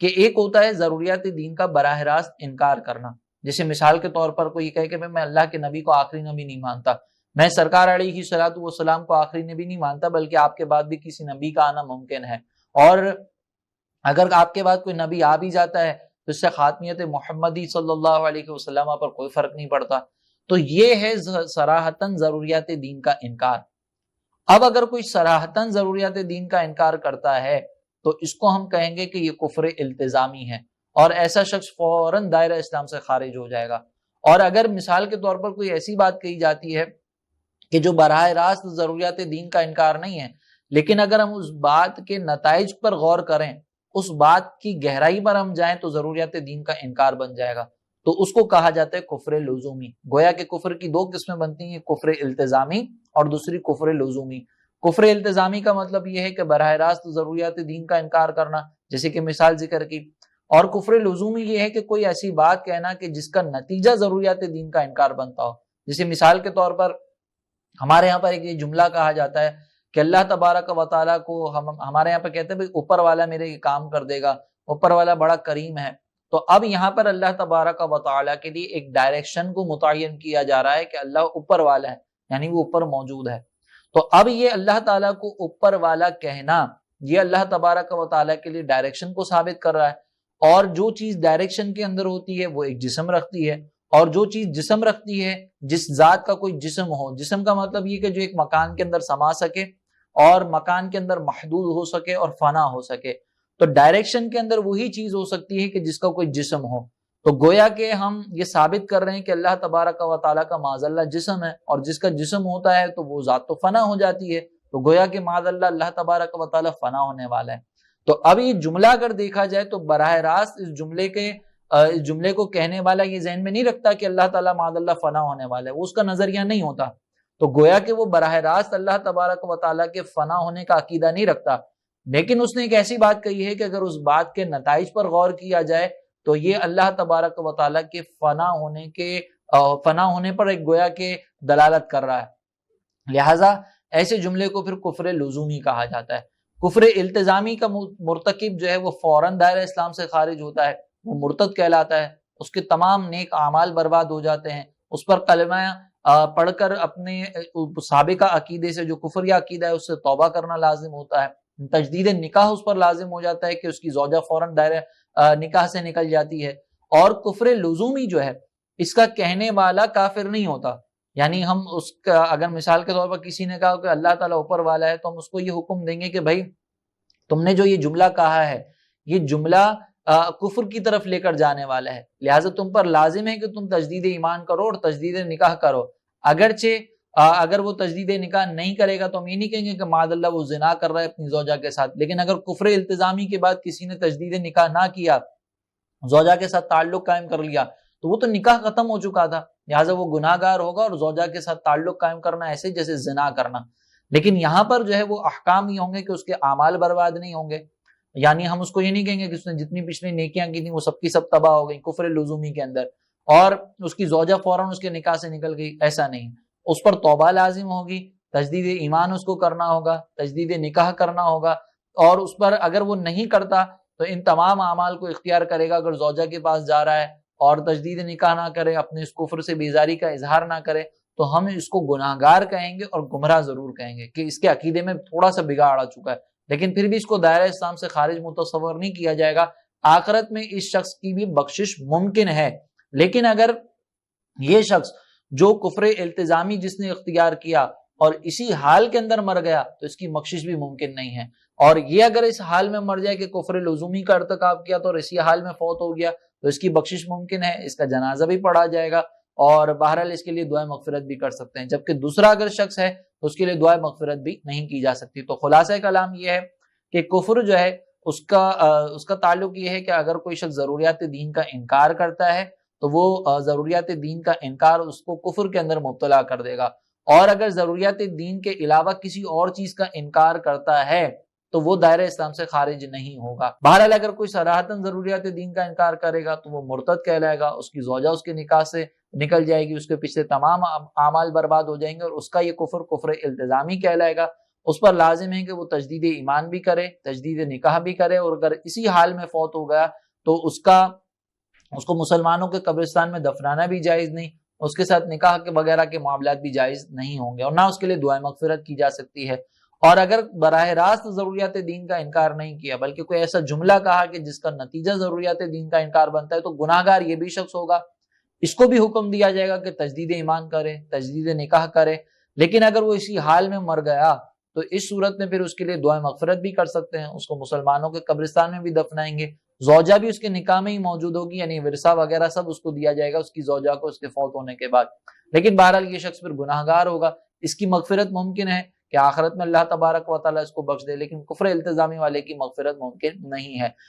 کہ ایک ہوتا ہے ضروریات دین کا براہ راست انکار کرنا، جیسے مثال کے طور پر کوئی کہے کہ میں اللہ کے نبی کو آخری نبی نہیں مانتا، میں سرکار علیہ الصلوۃ والسلام کو آخری نبی نہیں مانتا، بلکہ آپ کے بعد بھی کسی نبی کا آنا ممکن ہے، اور اگر آپ کے بعد کوئی نبی آ بھی جاتا ہے تو اس سے خاتمیت محمدی صلی اللہ علیہ وسلم پر کوئی فرق نہیں پڑتا۔ تو یہ ہے صراحتاً ضروریات دین کا انکار۔ اب اگر کوئی صراحتاً ضروریات دین کا انکار کرتا ہے تو اس کو ہم کہیں گے کہ یہ کفر التزامی ہے، اور ایسا شخص فوراً دائرہ اسلام سے خارج ہو جائے گا۔ اور اگر مثال کے طور پر کوئی ایسی بات کہی جاتی ہے کہ جو براہ راست ضروریات دین کا انکار نہیں ہے، لیکن اگر ہم اس بات کے نتائج پر غور کریں، اس بات کی گہرائی پر ہم جائیں تو ضروریات دین کا انکار بن جائے گا، تو اس کو کہا جاتا ہے کفر لزومی۔ گویا کہ کفر کی دو قسمیں بنتی ہیں، کفر التزامی اور دوسری کفر لزومی۔ کفر التزامی کا مطلب یہ ہے کہ براہ راست ضروریات دین کا انکار کرنا، جیسے کہ مثال ذکر کی، اور کفر لزومی یہ ہے کہ کوئی ایسی بات کہنا کہ جس کا نتیجہ ضروریات دین کا انکار بنتا ہو۔ جیسے مثال کے طور پر ہمارے یہاں پر ایک یہ جملہ کہا جاتا ہے کہ اللہ تبارک و تعالیٰ کو ہمارے یہاں پہ کہتے ہیں بھائی اوپر والا میرے یہ کام کر دے گا، اوپر والا بڑا کریم ہے۔ تو اب یہاں پر اللہ تبارک و تعالیٰ کے لیے ایک ڈائریکشن کو متعین کیا جا رہا ہے کہ اللہ اوپر والا ہے، یعنی وہ اوپر موجود ہے۔ تو اب یہ اللہ تعالیٰ کو اوپر والا کہنا، یہ اللہ تبارک و تعالیٰ کے لیے ڈائریکشن کو ثابت کر رہا ہے، اور جو چیز ڈائریکشن کے اندر ہوتی ہے وہ ایک جسم رکھتی ہے، اور جو چیز جسم رکھتی ہے، جس ذات کا کوئی جسم ہو، جسم کا مطلب یہ کہ جو ایک مکان کے اندر سما سکے اور مکان کے اندر محدود ہو سکے اور فنا ہو سکے، تو ڈائریکشن کے اندر وہی چیز ہو سکتی ہے کہ جس کا کوئی جسم ہو۔ تو گویا کہ ہم یہ ثابت کر رہے ہیں کہ اللہ تبارک و تعالیٰ کا معاذ اللہ جسم ہے، اور جس کا جسم ہوتا ہے تو وہ ذات تو فنا ہو جاتی ہے، تو گویا کہ معاذ اللہ اللہ تبارک و تعالیٰ فنا ہونے والا ہے۔ تو اب یہ جملہ اگر دیکھا جائے تو براہ راست اس جملے کو کہنے والا یہ ذہن میں نہیں رکھتا کہ اللہ تعالیٰ معاذ اللہ فنا ہونے والا ہے، وہ اس کا نظریہ نہیں ہوتا، تو گویا کہ وہ براہ راست اللہ تبارک و تعالیٰ کے فنا ہونے کا عقیدہ نہیں رکھتا، لیکن اس نے ایک ایسی بات کہی ہے کہ اگر اس بات کے نتائج پر غور کیا جائے تو یہ اللہ تبارک و تعالیٰ کے فنا ہونے پر ایک گویا کہ دلالت کر رہا ہے۔ لہٰذا ایسے جملے کو پھر کفر لزومی کہا جاتا ہے۔ کفر التزامی کا مرتکب جو ہے وہ فوراً دائرہ اسلام سے خارج ہوتا ہے، وہ مرتد کہلاتا ہے، اس کے تمام نیک اعمال برباد ہو جاتے ہیں، اس پر کلمہ پڑھ کر اپنے سابقہ عقیدے سے جو کفر یا عقیدہ ہے اس سے توبہ کرنا لازم ہوتا ہے، تجدید نکاح اس پر لازم ہو جاتا ہے کہ اس کی زوجہ فوراً دائرہ نکاح سے نکل جاتی ہے۔ اور کفر لزومی جو ہے اس کا کہنے والا کافر نہیں ہوتا، یعنی ہم اس کا اگر مثال کے طور پر کسی نے کہا کہ اللہ تعالیٰ اوپر والا ہے تو ہم اس کو یہ حکم دیں گے کہ بھائی تم نے جو یہ جملہ کہا ہے یہ جملہ کفر کی طرف لے کر جانے والا ہے، لہٰذا تم پر لازم ہے کہ تم تجدید ایمان کرو اور تجدید نکاح کرو۔ اگرچہ اگر وہ تجدید نکاح نہیں کرے گا تو ہم یہ نہیں کہیں گے کہ معاذ اللہ وہ زنا کر رہا ہے اپنی زوجہ کے ساتھ، لیکن اگر کفر التزامی کے بعد کسی نے تجدید نکاح نہ کیا، زوجہ کے ساتھ تعلق قائم کر لیا، تو وہ تو نکاح ختم ہو چکا تھا، لہٰذا وہ گناہ گار ہوگا، اور زوجہ کے ساتھ تعلق قائم کرنا ایسے جیسے زنا کرنا۔ لیکن یہاں پر جو ہے وہ احکام یہ ہوں گے کہ اس کے اعمال برباد نہیں ہوں گے، یعنی ہم اس کو یہ نہیں کہیں گے کہ اس نے جتنی پچھلی نیکیاں کی تھیں وہ سب کی سب تباہ ہو گئی کفر لزومی کے اندر، اور اس کی زوجہ فوراً اس کے نکاح سے نکل گئی، ایسا نہیں۔ اس پر توبہ لازم ہوگی، تجدید ایمان اس کو کرنا ہوگا، تجدید نکاح کرنا ہوگا، اور اس پر اگر وہ نہیں کرتا تو ان تمام اعمال کو اختیار کرے گا۔ اگر زوجہ کے پاس جا رہا ہے اور تجدید نکاح نہ کرے، اپنے اس کفر سے بیزاری کا اظہار نہ کرے، تو ہم اس کو گناہ گار کہیں گے اور گمراہ ضرور کہیں گے کہ اس کے عقیدے میں تھوڑا سا بگاڑ آ چکا ہے، لیکن پھر بھی اس کو دائرہ اسلام سے خارج متصور نہیں کیا جائے گا۔ آخرت میں اس شخص کی بھی بخشش ممکن ہے، لیکن اگر یہ شخص جو کفر التزامی جس نے اختیار کیا اور اسی حال کے اندر مر گیا تو اس کی بخشش بھی ممکن نہیں ہے، اور یہ اگر اس حال میں مر جائے کہ کفر لزومی کا ارتکاب کیا تو اور اسی حال میں فوت ہو گیا تو اس کی بخشش ممکن ہے، اس کا جنازہ بھی پڑھا جائے گا، اور بہرحال اس کے لیے دعائے مغفرت بھی کر سکتے ہیں، جبکہ دوسرا اگر شخص ہے تو اس کے لیے دعائے مغفرت بھی نہیں کی جا سکتی۔ تو خلاصہ کلام یہ ہے کہ کفر جو ہے اس کا تعلق یہ ہے کہ اگر کوئی شخص ضروریات دین کا انکار کرتا ہے تو وہ ضروریات دین کا انکار اس کو کفر کے اندر مبتلا کر دے گا، اور اگر ضروریات دین کے علاوہ کسی اور چیز کا انکار کرتا ہے تو وہ دائرہ اسلام سے خارج نہیں ہوگا۔ بہرحال اگر کوئی صراحتاً ضروریات دین کا انکار کرے گا تو وہ مرتد کہلائے گا، اس کی زوجہ اس کے نکاح سے نکل جائے گی، اس کے پچھلے تمام اعمال برباد ہو جائیں گے، اور اس کا یہ کفر التزامی کہلائے گا۔ اس پر لازم ہے کہ وہ تجدید ایمان بھی کرے، تجدید نکاح بھی کرے، اور اگر اسی حال میں فوت ہو گیا تو اس کو مسلمانوں کے قبرستان میں دفنانا بھی جائز نہیں، اس کے ساتھ نکاح کے وغیرہ کے معاملات بھی جائز نہیں ہوں گے، اور نہ اس کے لیے دعائے مغفرت کی جا سکتی ہے۔ اور اگر براہ راست ضروریات دین کا انکار نہیں کیا بلکہ کوئی ایسا جملہ کہا کہ جس کا نتیجہ ضروریات دین کا انکار بنتا ہے، تو گناہ گار یہ بھی شخص ہوگا، اس کو بھی حکم دیا جائے گا کہ تجدید ایمان کرے، تجدید نکاح کرے۔ لیکن اگر وہ اسی حال میں مر گیا تو اس صورت میں پھر اس کے لیے دعائیں مغفرت بھی کر سکتے ہیں، اس کو مسلمانوں کے قبرستان میں بھی دفنائیں گے، زوجہ بھی اس کے نکاح میں ہی موجود ہوگی، یعنی ورثہ وغیرہ سب اس کو دیا جائے گا اس کی زوجہ کو اس کے فوت ہونے کے بعد۔ لیکن بہرحال یہ شخص پھر گناہ گار ہوگا، اس کی مغفرت ممکن ہے کہ آخرت میں اللہ تبارک و تعالیٰ اس کو بخش دے، لیکن کفر التزامی والے کی مغفرت ممکن نہیں ہے۔